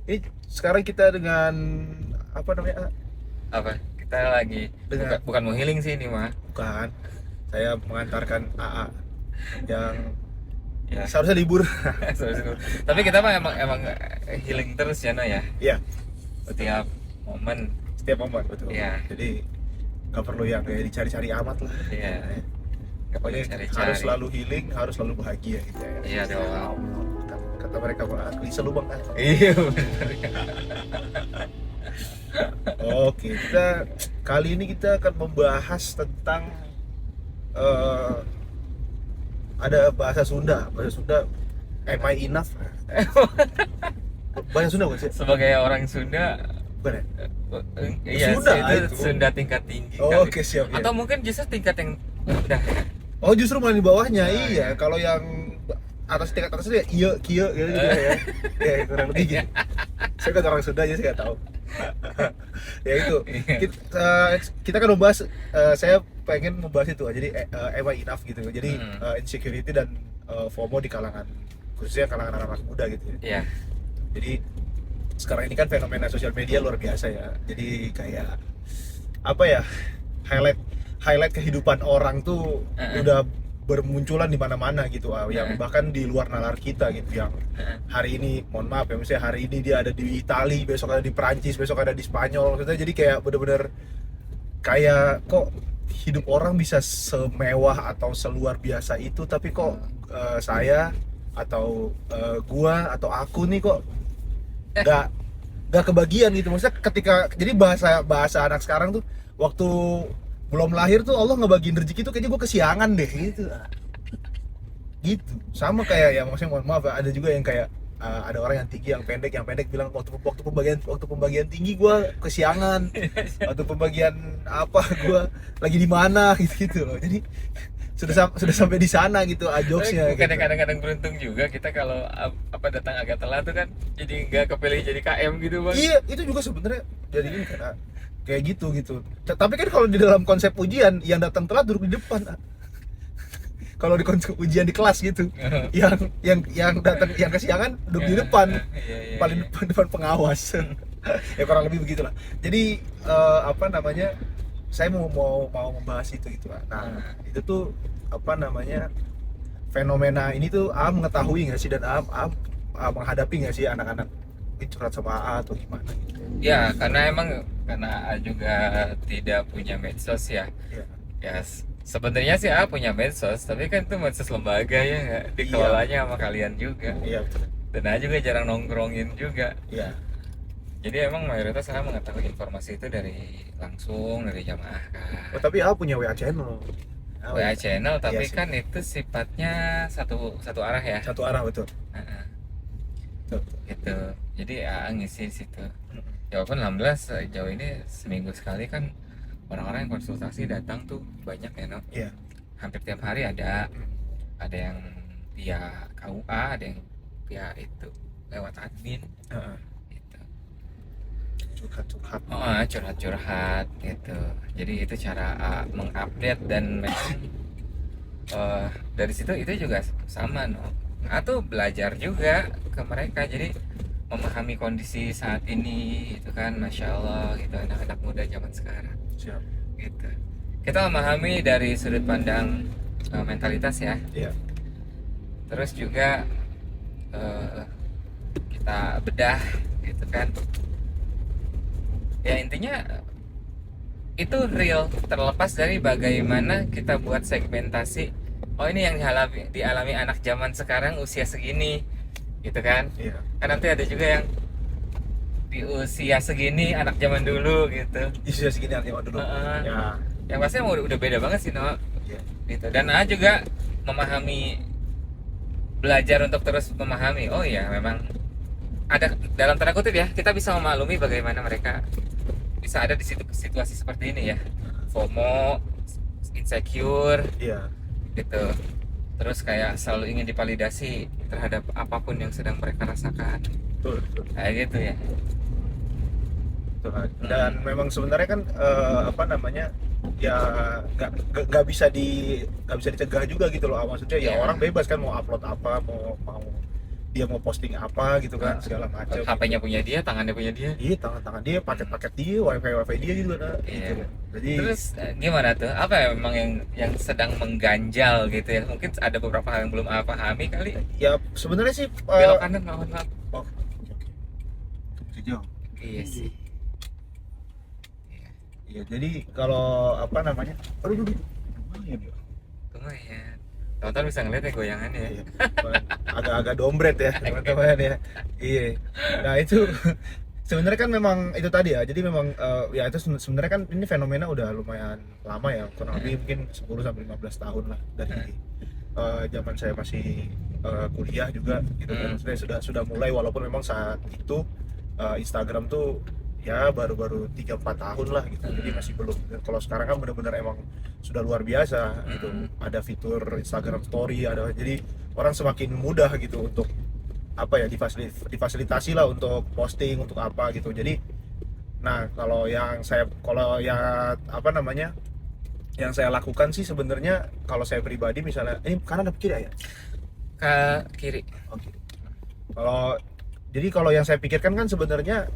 Ini sekarang kita dengan apa namanya? Apa? Kita lagi Dengan bukan mau healing sih ini mah. bukan. Saya mengantarkan AA yang Ya. seharusnya libur. Tapi kita mah emang healing terus ya, no ya. Iya, Setiap momen. setiap momen betul. Iya. Jadi nggak perlu yang kayak dicari-cari amat lah. Iya. Gak perlu Pokoknya cari-cari. harus selalu healing, harus selalu bahagia gitu ya. Iya Ya dong. Allah, kata mereka Pak, bisa lubang kan. Iya bener. Oke, kali ini kita akan membahas tentang eh, ada bahasa Sunda. Am I enough? Bahasa Sunda bukan sih? Sebagai orang Sunda, Bukan ya? iya Sunda sih, itu itu. Sunda tingkat tinggi Oh, kali. oke, siap, ya. Atau mungkin justru tingkat yang rendah ya. Oh, justru malah di bawahnya. Ah, Iya, iya. kalau yang tingkat atas itu ya iya, kia gitu ya. Ya, kurang lebih gitu. Saya kan orang Sunda aja saya nggak tahu. Ya itu. Iya. Kita kan membahas saya pengen membahas itu. Jadi am I enough gitu. Jadi insecurity dan FOMO di kalangan khususnya kalangan anak-anak muda gitu ya. Iya. Jadi sekarang ini kan fenomena sosial media luar biasa ya. Jadi kayak apa ya? Highlight kehidupan orang tuh udah bermunculan di mana-mana gitu, yang bahkan di luar nalar kita gitu, yang hari ini mohon maaf ya, misalnya hari ini dia ada di Itali, besok ada di Perancis, besok ada di Spanyol, maksudnya jadi kayak bener-bener kayak kok hidup orang bisa semewah atau seluar biasa itu, tapi kok saya atau gua atau aku nih kok nggak nggak kebagian gitu. Maksudnya ketika jadi bahasa anak sekarang tuh waktu belum lahir tuh Allah ngebagiin rezeki tuh kayaknya gue kesiangan deh gitu. Gitu sama kayak ya, maksudnya mohon maaf ya, ada juga yang kayak ada orang yang pendek bilang waktu pembagian tinggi gue kesiangan, waktu pembagian apa gue lagi di mana gitu loh. Jadi sudah sampai di sana gitu jokesnya Bukannya gitu. kadang-kadang beruntung juga kita kalau apa datang agak telat tuh kan jadi nggak kepilih jadi KM gitu bang. Iya, itu juga sebenarnya jadi ini karena kayak gitu. Tapi kan kalau di dalam konsep ujian yang datang telat duduk di depan. Kalau di konsep ujian di kelas gitu, yang datang yang kesiangan duduk di depan, Iya, paling depan pengawas. Ya kurang lebih begitulah. Jadi apa namanya? Saya mau membahas itu gitu. Nah, itu tuh apa namanya? Fenomena ini tuh mengetahui nggak sih, dan menghadapi nggak sih anak-anak itu curhat sama atau gimana gitu. Ya karena A juga tidak punya medsos ya. Ya. Ya sebenarnya sih A punya medsos, tapi kan itu medsos lembaga ya nggak dikelolanya sama kalian juga. Iya betul. Dan A juga jarang nongkrongin juga. Iya. Jadi emang mayoritas saya mengetahui informasi itu langsung dari jamaah kan. Oh, tapi punya WA channel. WA channel, tapi Iya sih. kan itu sifatnya satu arah ya. Satu arah betul. Heeh, Betul. gitu. Jadi A ngisi di situ. Mm-mm. Ya walaupun 16 sejauh ini seminggu sekali kan orang-orang yang konsultasi datang tuh banyak ya, no? Iya. Hampir tiap hari ada yang via KUA, ada yang via itu lewat admin Heeh. gitu. Curhat. Oh, curhat-curhat gitu. Jadi itu cara mengupdate dan memang dari situ itu juga sama, no. Atau belajar juga ke mereka, jadi memahami kondisi saat ini itu kan, masya Allah gitu, anak-anak muda zaman sekarang Siap. gitu. Kita memahami dari sudut pandang mentalitas ya, Iya. terus juga kita bedah gitu kan. Ya intinya itu real, terlepas dari bagaimana kita buat segmentasi. Oh ini yang dialami anak zaman sekarang usia segini gitu kan. Iya. Kan nanti ada juga yang di usia segini anak zaman dulu gitu. Isu segini artinya dulu. Heeh. Ya. Yang pasti udah beda banget sih, no, Iya. gitu. Dan A juga memahami, belajar untuk terus memahami. Oh iya, memang ada dalam tanda kutip ya, kita bisa memaklumi bagaimana mereka bisa ada di situasi seperti ini ya. FOMO, insecure Iya. gitu. Terus kayak selalu ingin divalidasi terhadap apapun yang sedang mereka rasakan. Betul. Kayak gitu ya. Betul. Dan memang sebenarnya kan apa namanya? Ya nggak bisa dicegah juga gitu loh. Maksudnya ya Iya. orang bebas kan mau upload apa, mau dia mau posting apa gitu kan, segala macam. HP-nya punya dia, tangannya punya dia. Iya, tangan-tangan dia, paket-paket dia, wifi dia juga nah, Iya. gitu. Jadi Terus gimana tuh? Apa ya memang yang sedang mengganjal gitu ya? Mungkin ada beberapa hal yang belum A pahami kali. ya sebenarnya sih Belok kanan, mohon maaf. oh, oke. Jauh. Iya sih. Iya, jadi kalau apa namanya? Aduh, lumayan ya. Lumayan. Tonton bisa ngeliat ya goyangannya ya. Iya, agak-agak dombret ya teman-teman ya. Iya. Nah itu sebenarnya kan memang itu tadi ya. Jadi memang ya itu sebenarnya kan ini fenomena udah lumayan lama ya, kurang lebih mungkin 10 sampai 15 tahun lah dari zaman saya masih kuliah juga gitu kan. Maksudnya sudah mulai, walaupun memang saat itu Instagram tuh ya baru-baru 3-4 tahun lah gitu, jadi masih belum. Kalau sekarang kan benar-benar emang sudah luar biasa gitu, ada fitur Instagram Story, ada, jadi orang semakin mudah gitu untuk apa ya, difasilitasi lah untuk posting untuk apa gitu. Jadi nah kalau ya apa namanya, yang saya lakukan sih sebenarnya, kalau saya pribadi misalnya ini kanan apa kiri ya? Ke kiri. Oke. Kalau yang saya pikirkan kan sebenarnya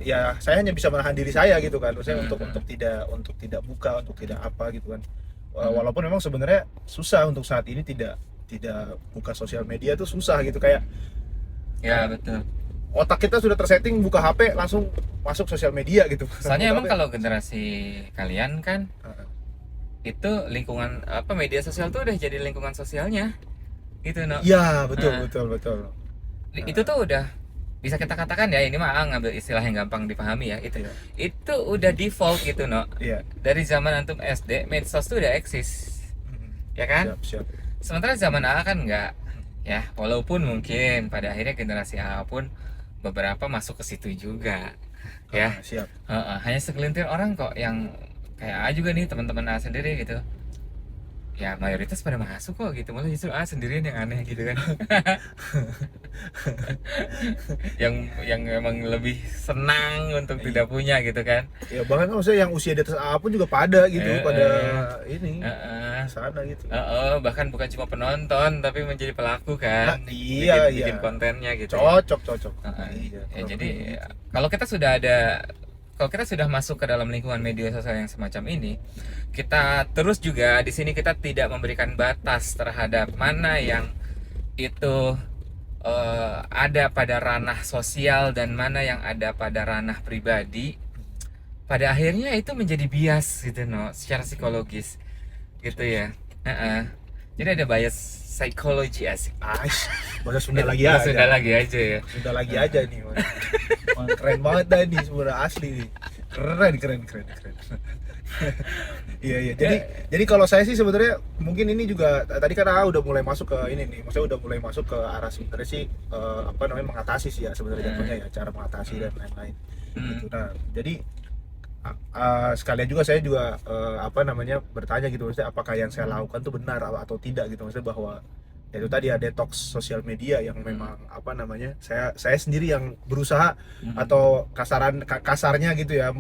ya saya hanya bisa menahan diri saya gitu kan, maksudnya untuk tidak buka, untuk tidak apa gitu kan. Walaupun memang sebenarnya susah untuk saat ini tidak buka sosial media tuh susah gitu, kayak Ya betul. otak kita sudah tersetting buka HP langsung masuk sosial media gitu. Soalnya Buka emang HP. kalau generasi kalian kan itu lingkungan apa, media sosial tuh udah jadi lingkungan sosialnya gitu no. Iya, betul Nah. betul. Itu tuh udah bisa kita katakan ya, ini mah ngambil istilah yang gampang dipahami ya, itu Iya. itu udah default gitu no. Iya. Dari zaman antum SD medsos tuh udah eksis ya kan. Siap. Sementara zaman A kan enggak ya, walaupun mungkin pada akhirnya generasi A pun beberapa masuk ke situ juga ya. Siap. Hanya segelintir orang kok yang kayak A juga nih, teman-teman A sendiri gitu ya, mayoritas pada masuk kok gitu, malah justru A sendirian yang aneh gitu kan. yang memang lebih senang untuk tidak punya gitu kan. Ya bahkan kan maksudnya yang usia di atas A pun juga pada gitu, pada ini Heeh. sana gitu. Bahkan bukan cuma penonton tapi menjadi pelaku kan. Nah, iya, bikin iya. kontennya gitu ya. Cocok. Iya, Ya, kurang jadi lebih gitu. kalau kita sudah masuk ke dalam lingkungan media sosial yang semacam ini, kita terus juga di sini kita tidak memberikan batas terhadap mana yang itu ada pada ranah sosial dan mana yang ada pada ranah pribadi. Pada akhirnya itu menjadi bias gitu no, secara psikologis gitu ya. Jadi ada bias psikologi asik. Bahasa Sunda lagi Bahasa aja. Sunda lagi aja ya. Sunda lagi aja nih. Wah, keren banget dah nih, sebenarnya asli nih. Keren. Iya. Jadi kalau saya sih sebenarnya mungkin ini juga tadi kan udah mulai masuk ke ini nih. Maksudnya udah mulai masuk ke arah sebenarnya sih apa namanya, mengatasi sih ya sebenarnya jatuhnya ya, cara mengatasi dan lain-lain. Gitu. Nah, jadi sekalian juga saya juga apa namanya, bertanya gitu, maksudnya apakah yang saya lakukan tuh benar atau tidak gitu, maksudnya bahwa ya itu tadi ya, detox sosial media yang memang apa namanya, saya sendiri yang berusaha atau kasarnya gitu ya,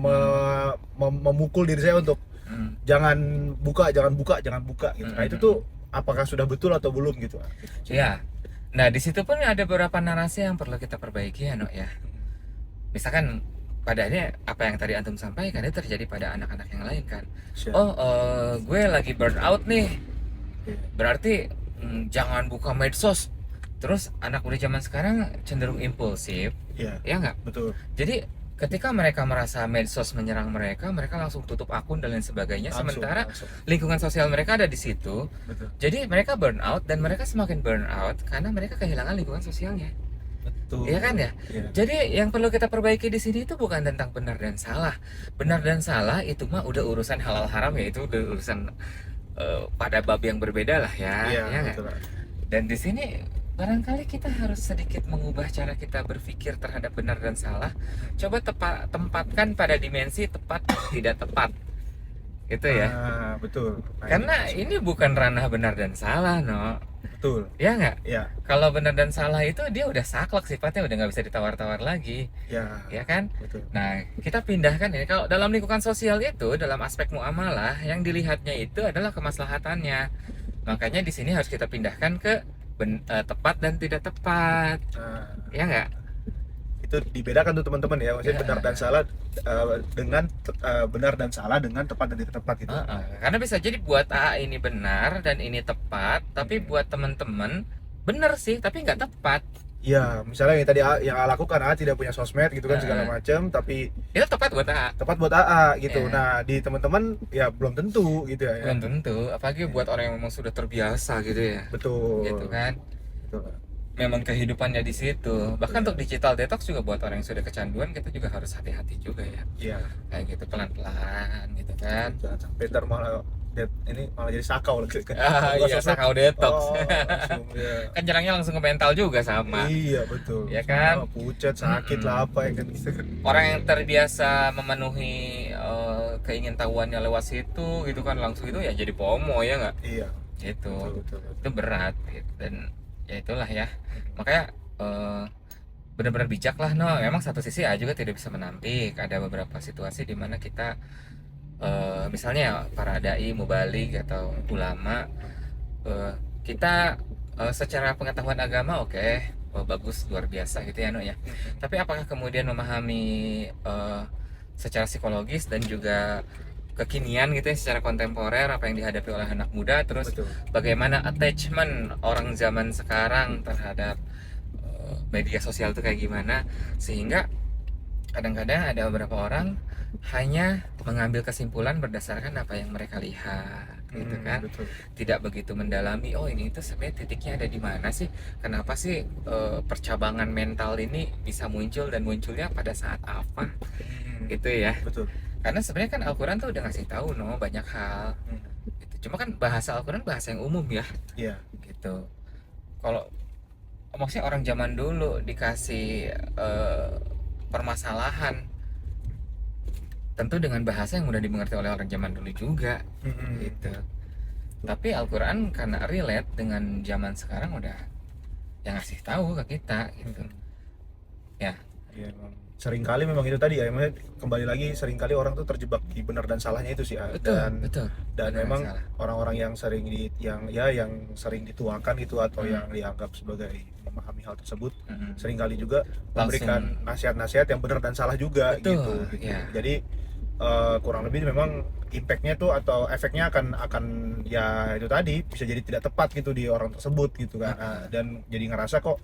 memukul diri saya untuk jangan buka gitu. Nah itu tuh apakah sudah betul atau belum gitu. Ya. Nah, di situ pun ada beberapa narasi yang perlu kita perbaiki ya, No ya. Misalkan pada akhirnya apa yang tadi antum sampaikan itu terjadi pada anak-anak yang lain kan. Gue lagi burn out nih. Berarti jangan buka medsos. Terus anak muda zaman sekarang cenderung impulsif. Iya. Ya nggak? Betul. Jadi ketika mereka merasa medsos menyerang mereka langsung tutup akun dan lain sebagainya. Sementara lingkungan sosial mereka ada di situ. Betul. Jadi mereka burn out dan mereka semakin burn out karena mereka kehilangan lingkungan sosialnya. Betul. Iya kan ya? Iya. Jadi yang perlu kita perbaiki di sini itu bukan tentang benar dan salah. Benar dan salah itu mah udah urusan halal haram ya, itu udah urusan pada bab yang berbeda lah ya. Iya, Ya nggak? betul. Dan di sini barangkali kita harus sedikit mengubah cara kita berpikir terhadap benar dan salah. Coba tempatkan pada dimensi tepat tidak tepat. Gitu ya. Betul. Nah, Karena ini bukan ranah benar dan salah, No. betul. Ya nggak? Ya. Kalau benar dan salah itu dia udah saklek sifatnya, udah nggak bisa ditawar-tawar lagi. Ya. Ya kan? Betul. Nah, kita pindahkan ini, kalau dalam lingkungan sosial itu, dalam aspek muamalah yang dilihatnya itu adalah kemaslahatannya. Makanya di sini harus kita pindahkan ke tepat dan tidak tepat, Nah, ya nggak? itu dibedakan tuh teman-teman ya, maksudnya benar dan Ya, salah dengan benar dan salah dengan tepat dan tidak tepat gitu. karena bisa jadi buat AA ini benar dan ini tepat, tapi buat teman-teman benar sih, tapi nggak tepat. Iya, misalnya yang tadi yang A lakukan, A tidak punya sosmed gitu kan segala Heeh. macam, tapi Itu tepat buat AA. tepat buat AA gitu. Ya, Nah, di teman-teman ya belum tentu gitu ya. belum tentu, apalagi buat orang yang memang sudah terbiasa gitu ya, gitu Betul. kan. Betul. Memang kehidupannya di situ. Bahkan Iya. untuk digital detox juga buat orang yang sudah kecanduan, kita juga harus hati-hati juga ya. Iya. Kayak gitu pelan-pelan gitu kan. Jangan sampai ntar malah ini malah jadi sakau lagi kan. Buka Iya, sosmed, sakau detox. oh, langsung ya. Kan jarangnya langsung ke mental juga sama. Iya, betul. Ya kan? Pucat, sakit lah apa ya kan gitu kan. Orang yang terbiasa memenuhi keingintahuannya lewat situ gitu kan, langsung itu ya jadi FOMO ya nggak? Iya, Gitu. betul. Itu berat gitu. Dan ya itulah ya. Makanya benar-benar bijak lah, no. Memang satu sisi A juga tidak bisa menampik, ada beberapa situasi di mana kita misalnya para dai, mubalik atau ulama, kita secara pengetahuan agama oke, bagus, luar biasa gitu ya, no ya. Tapi apakah kemudian memahami secara psikologis dan juga kekinian gitu ya, secara kontemporer apa yang dihadapi oleh anak muda, terus Betul. bagaimana attachment orang zaman sekarang terhadap media sosial itu kayak gimana, sehingga kadang-kadang ada beberapa orang hanya mengambil kesimpulan berdasarkan apa yang mereka lihat gitu kan, Betul. tidak begitu mendalami, oh ini itu sebenarnya titiknya ada di mana sih, kenapa sih percabangan mental ini bisa muncul dan munculnya pada saat apa gitu ya. Betul. Karena sebenarnya kan Al-Quran tuh udah ngasih tahu no banyak hal gitu. Cuma kan bahasa Al-Quran bahasa yang umum ya Iya. gitu. Kalau maksudnya orang zaman dulu dikasih permasalahan tentu dengan bahasa yang mudah dimengerti oleh orang zaman dulu juga gitu. Tapi Al-Quran karena relate dengan zaman sekarang udah yang ngasih tahu ke kita gitu ya. Iya, seringkali memang itu tadi ya, emang kembali lagi seringkali orang tuh terjebak di benar dan salahnya itu sih, Betul, dan betul. dan Benar memang salah. orang-orang yang sering yang sering dituakan gitu atau yang dianggap sebagai memahami hal tersebut seringkali juga memberikan nasihat-nasihat yang benar dan salah juga. Betul, gitu. ya. Jadi kurang lebih memang impactnya tuh atau efeknya akan ya itu tadi bisa jadi tidak tepat gitu di orang tersebut gitu kan. Dan jadi ngerasa kok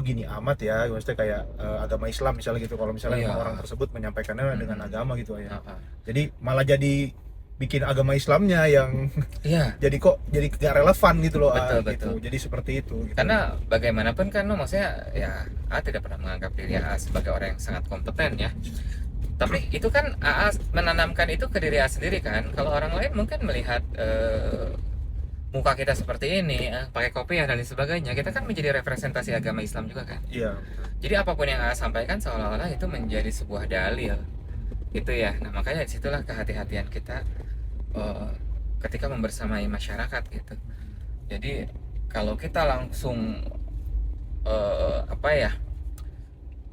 gini amat ya, maksudnya kayak agama Islam misalnya gitu, kalau misalnya Iya. memang orang tersebut menyampaikannya dengan agama gitu ya. Heeh. Jadi malah jadi bikin agama Islamnya yang Iya, jadi gak relevan gitu loh. Betul, Gitu. betul. Jadi seperti itu gitu. karena bagaimanapun kan lo maksudnya ya A tidak pernah menganggap diri A sebagai orang yang sangat kompeten ya. Tapi itu kan AA menanamkan itu ke diri A sendiri kan. Kalau orang lain mungkin melihat muka kita seperti ini, pakai kopiah dan lain sebagainya, kita kan menjadi representasi agama Islam juga kan. Iya. Jadi apapun yang AA sampaikan seolah-olah itu menjadi sebuah dalil gitu ya. Nah makanya disitulah kehati-hatian kita ketika membersamai masyarakat gitu. Jadi kalau kita langsung apa ya,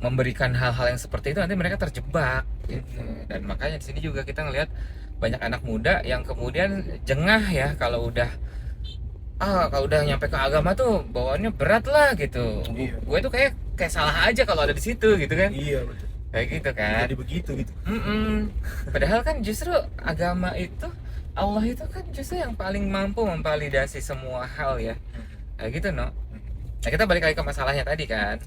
memberikan hal-hal yang seperti itu, nanti mereka terjebak gitu. Dan makanya di sini juga kita ngelihat banyak anak muda yang kemudian jengah ya kalau udah nyampe ke agama tuh bawaannya berat lah gitu. Iya. Gue tuh kayak salah aja kalau ada di situ gitu kan. Iya, betul. Kayak gitu kan. Jadi begitu gitu. Padahal kan justru agama itu, Allah itu kan justru yang paling mampu memvalidasi semua hal ya. Kayak gitu no. Nah kita balik lagi ke masalahnya tadi kan.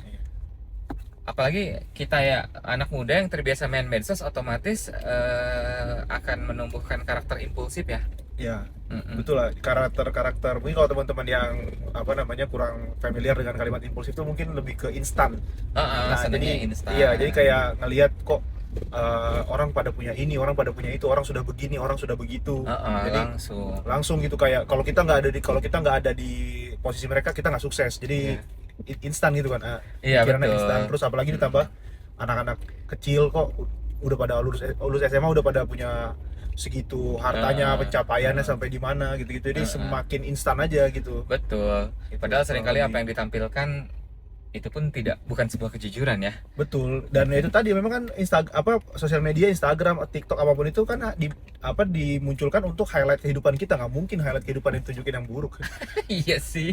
Apalagi kita ya anak muda yang terbiasa main medsos, otomatis akan menumbuhkan karakter impulsif ya. Ya, betul lah, karakter mungkin kalau teman-teman yang kurang familiar dengan kalimat impulsif itu mungkin lebih ke instan. Jadi instan. Iya, jadi kayak ngelihat kok orang pada punya ini, orang pada punya itu, orang sudah begini, orang sudah begitu. Jadi langsung gitu, kayak kalau kita nggak ada di posisi mereka, kita nggak sukses. Jadi instan gitu kan. Iya, Pikirannya betul. instan, terus apalagi ditambah anak-anak kecil kok udah pada lulus SMA udah pada punya segitu hartanya, pencapaiannya sampai di mana gitu-gitu. Jadi semakin instan aja gitu. Betul. Gitu, Padahal seringkali kurang apa yang ditampilkan itu pun bukan sebuah kejujuran ya. Betul. Dan ya itu tadi memang kan sosial media, Instagram, TikTok apapun itu kan dimunculkan untuk highlight kehidupan kita. Nggak mungkin highlight kehidupan yang tunjukin yang buruk. Iya sih.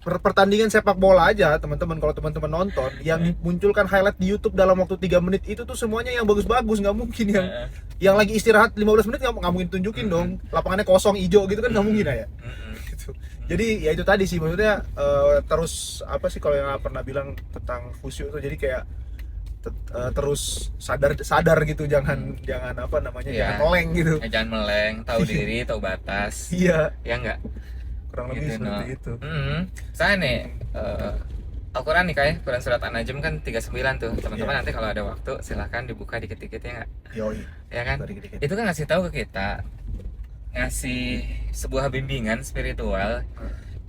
Pertandingan sepak bola aja teman-teman, kalau teman-teman nonton yang dimunculkan highlight di YouTube dalam waktu 3 menit itu tuh semuanya yang bagus-bagus, nggak mungkin yang lagi istirahat 15 menit nggak mungkin tunjukin dong. Lapangannya kosong hijau gitu kan nggak mungkin ya. Gitu. Jadi ya itu tadi sih maksudnya, terus apa sih kalau yang pernah bilang tentang khusyuk tuh, jadi kayak terus sadar gitu, jangan apa namanya, jangan meleng gitu. Jangan meleng, tahu diri, tahu batas. Iya, Ya enggak? kurang lebih Gitu, seperti itu. Saya nih Al-Quran nih kayak Quran surat An-Najm kan 39 tuh. Teman-teman nanti kalau ada waktu silahkan dibuka dikit-dikit ya enggak? Yoi. Ya kan? Dikit-dikit. Itu kan ngasih tahu ke kita, ngasih sebuah bimbingan spiritual,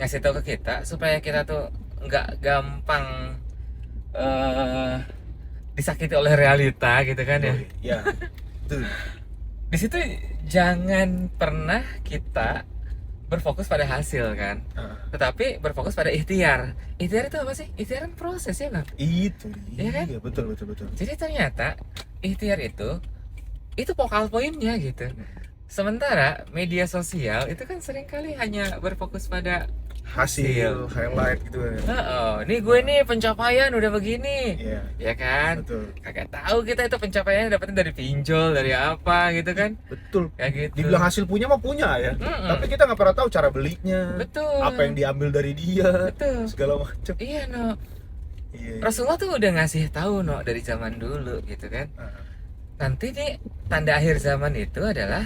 ngasih tahu ke kita supaya kita tuh nggak gampang disakiti oleh realita gitu kan ya. Yoi. Ya. Betul. Di situ jangan pernah kita berfokus pada hasil kan, tetapi berfokus pada ikhtiar. Ikhtiar itu apa sih? Ikhtiar kan proses ya bang. Itu Iya kan? betul. Jadi ternyata ikhtiar itu vokal poinnya gitu. Sementara media sosial itu kan seringkali hanya berfokus pada hasil highlight gitu kan. Nih gue nih pencapaian udah begini, Iya. ya kan? Betul. Kagak tahu kita itu pencapaiannya dapetnya dari pinjol, dari apa gitu kan? Betul. Kayak gitu. Dibilang hasil punya mah punya ya. Tapi kita nggak pernah tahu cara belinya. Betul. Apa yang diambil dari dia. Betul. Segala macam. Iya no. Iya. Rasulullah tuh udah ngasih tahu no dari zaman dulu gitu kan. Nanti nih tanda akhir zaman itu adalah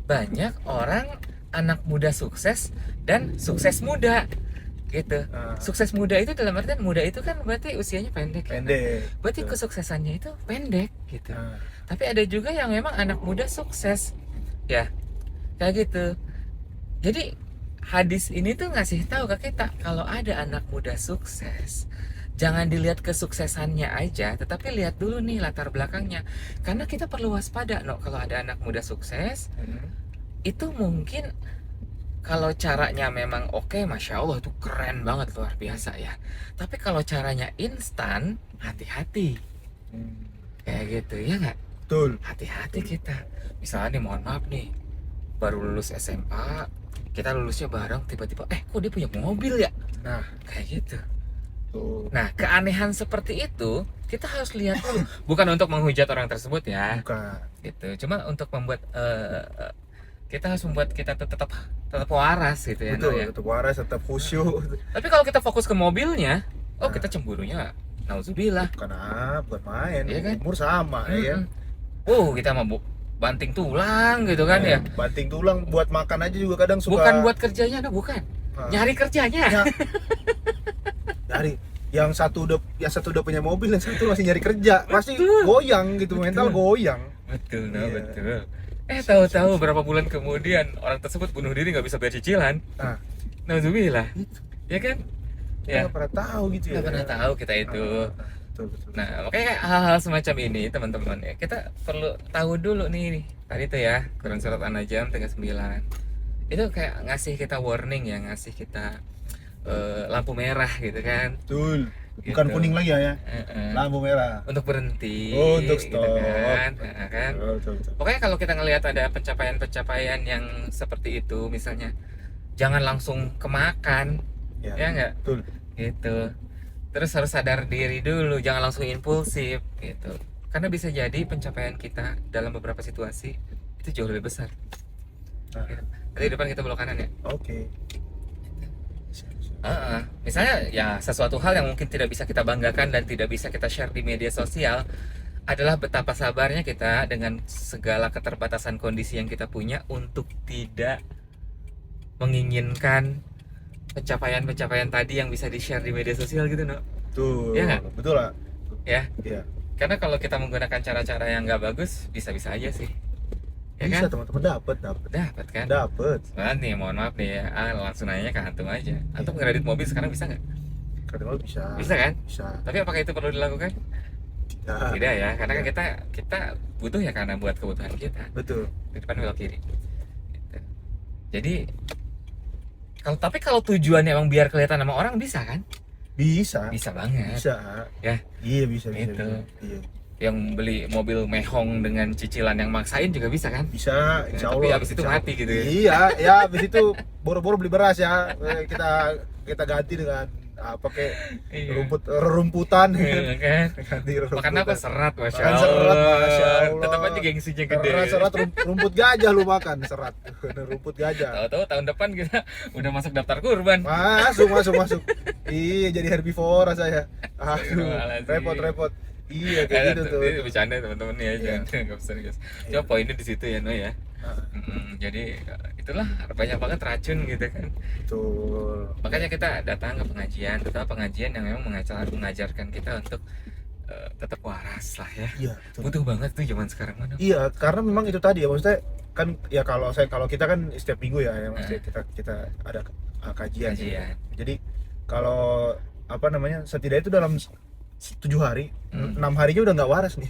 banyak orang anak muda sukses dan sukses muda gitu. Sukses muda itu dalam artian muda itu kan berarti usianya pendek. Pendek. Berarti kesuksesannya itu pendek gitu. Tapi ada juga yang memang anak muda sukses. Ya. Kayak gitu. Jadi hadis ini tuh ngasih tahu ke kita kalau ada anak muda sukses, jangan dilihat kesuksesannya aja, tetapi lihat dulu nih latar belakangnya. Karena kita perlu waspada no kalau ada anak muda sukses. Itu mungkin kalau caranya memang oke, masya Allah itu keren banget, luar biasa ya. Tapi kalau caranya instan, hati-hati. Kayak gitu ya nggak? Betul. Hati-hati kita. Misalnya nih, mohon maaf nih, baru lulus SMA, kita lulusnya bareng, tiba-tiba kok dia punya mobil ya? Nah, kayak gitu. tuh. Nah, keanehan seperti itu kita harus lihat dulu. Bukan untuk menghujat orang tersebut ya. Bukan. Gitu. Cuma untuk membuat kita harus membuat kita tetap waras gitu ya. Betul, ya. tetap waras, tetap khusyuk. Tapi kalau kita fokus ke mobilnya, kita cemburunya nauzubillah. Bukan main. Iya kan? Umur sama ya. Kita mau banting tulang gitu kan ya. Banting tulang buat makan aja juga kadang suka. Bukan buat kerjanya, bukan. Nyari kerjanya. Nyari. Yang satu udah punya mobil, yang satu masih nyari kerja. Pasti goyang gitu, mental goyang. Betul, betul. Tahu-tahu berapa bulan kemudian orang tersebut bunuh diri, nggak bisa bayar cicilan. Nauzubillah. Ya kan? Ya. Nggak pernah tahu gitu ya. Nggak pernah tahu kita itu. Betul. Nah, makanya hal-hal semacam ini teman-teman ya, kita perlu tahu dulu nih. Tadi tuh ya, Quran surat An-Najm 39. Itu kayak ngasih kita warning ya, ngasih kita lampu merah gitu kan. Betul. Bukan Gitu. kuning lagi ya. Lampu merah. Untuk berhenti. Untuk stop. Gitu kan. Kan? Betul. Pokoknya kalau kita ngelihat ada pencapaian-pencapaian yang seperti itu, misalnya jangan langsung kemakan, ya nggak? Betul. Gitu. Terus harus sadar diri dulu, jangan langsung impulsif, gitu. Karena bisa jadi pencapaian kita dalam beberapa situasi itu jauh lebih besar. Gitu. Tadi depan kita belok kanan ya. Oke. Misalnya ya sesuatu hal yang mungkin tidak bisa kita banggakan dan tidak bisa kita share di media sosial adalah betapa sabarnya kita dengan segala keterbatasan kondisi yang kita punya untuk tidak menginginkan pencapaian-pencapaian tadi yang bisa di-share di media sosial gitu, no? Betul. Iya nggak? Betul lah. Ya. Iya. Karena kalau kita menggunakan cara-cara yang nggak bagus, bisa-bisa aja sih. Ya Bisa kan? teman-teman dapat kan? Dapat. Nah, nih mohon maaf nih ya, langsung nanya ke antum aja. Antum ngeredit mobil sekarang bisa nggak? Kadang bisa. Bisa kan? Bisa. Tapi apakah itu perlu dilakukan? Tidak ya, karena kan kita butuh ya karena buat kebutuhan kita. Betul. Di depan belok kiri. Gitu. Jadi kalau tujuannya emang biar kelihatan sama orang bisa kan? Bisa. Bisa banget. Bisa. Ya, Iya bisa itu. Iya. Yang beli mobil mehong dengan cicilan yang maksain juga bisa kan? Bisa, insya Tapi Allah. abis itu Insya mati gitu ya. Iya, ya abis itu boro-boro beli beras ya. Kita ganti dengan apa kayak Iya. rerumputan Iya, kan? ganti Makan apa? Serat, Masya Makan Allah. serat, Masya Allah. Tetap aja gengsinya gede. Serat rumput gajah lu makan serat. Rumput gajah. Tahu-tahu tahun depan kita udah masuk daftar kurban. Masuk. Iya, jadi herbivora saya. Aduh, Astagfirullahaladzim. repot. Iya kayak gitu tuh. Ini bercanda teman-teman ya, Iya. jangan nggak serius. Iya. Coba poinnya di situ ya, No ya. Nah, Jadi itulah banyak banget racun gitu kan. betul. Makanya kita datang ke pengajian, terutama pengajian yang memang mengajarkan kita untuk tetap waras lah ya. Iya, betul. Butuh banget tuh zaman sekarang, No. Iya, karena memang itu tadi ya, maksudnya kan ya kalau kita kan setiap minggu ya, maksudnya kita ada kajian. Kajian. Jadi kalau apa namanya, setidaknya itu dalam 7 hari, 6 harinya udah nggak waras nih.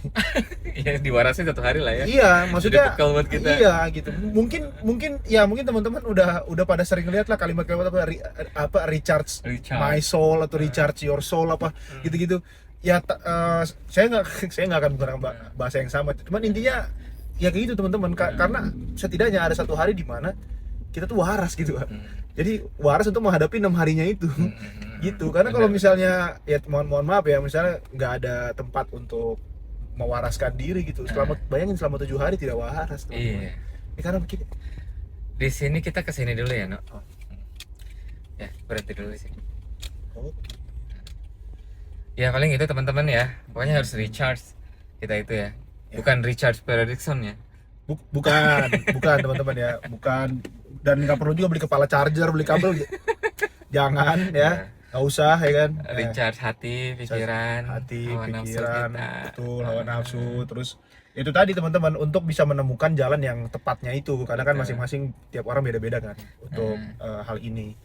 Ya diwarasin 1 hari lah ya. Iya, maksudnya Jadi bekal buat kita. iya gitu. Mungkin teman-teman udah pada sering lihat lah kalimat-kalimat apa recharge my soul atau recharge your soul apa gitu-gitu. Ya saya nggak akan menggunakan bahasa yang sama. Cuman intinya ya kayak gitu teman-teman. Karena setidaknya ada 1 hari di mana kita tuh waras gitu kan. Jadi waras untuk menghadapi 6 harinya itu. Gitu. Karena kalau misalnya ya mohon maaf ya, misalnya nggak ada tempat untuk mewaraskan diri gitu. Bayangin selama 7 hari tidak waras teman-teman. Iya. Ya, karena begini. Di sini kita kesini dulu ya, No. Oh. Ya, berhenti dulu di sini. Oke. Ya paling itu teman-teman ya. Pokoknya harus recharge kita itu ya. Bukan recharge Fredrickson ya. Bukan teman-teman ya, bukan, dan nggak perlu juga beli kepala charger, beli kabel, jangan ya, nggak usah ya kan. Recharge hati, pikiran, hawa nafsu pikiran, kita. betul, hawa nafsu, terus itu tadi teman-teman untuk bisa menemukan jalan yang tepatnya itu, karena kan masing-masing tiap orang beda-beda kan untuk hal ini.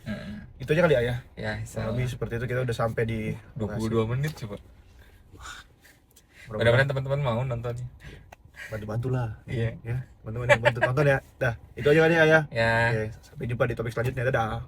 Itu aja kali ya. Ya, Lebih seperti itu, kita udah sampai di 22 menit coba. Mudah-mudahan teman-teman mau nontonnya. Bantu lah. Iya. Ya, teman-teman yang bantu tonton ya. Dah, itu aja kali ya. Ya. Oke, sampai jumpa di topik selanjutnya. Dadah.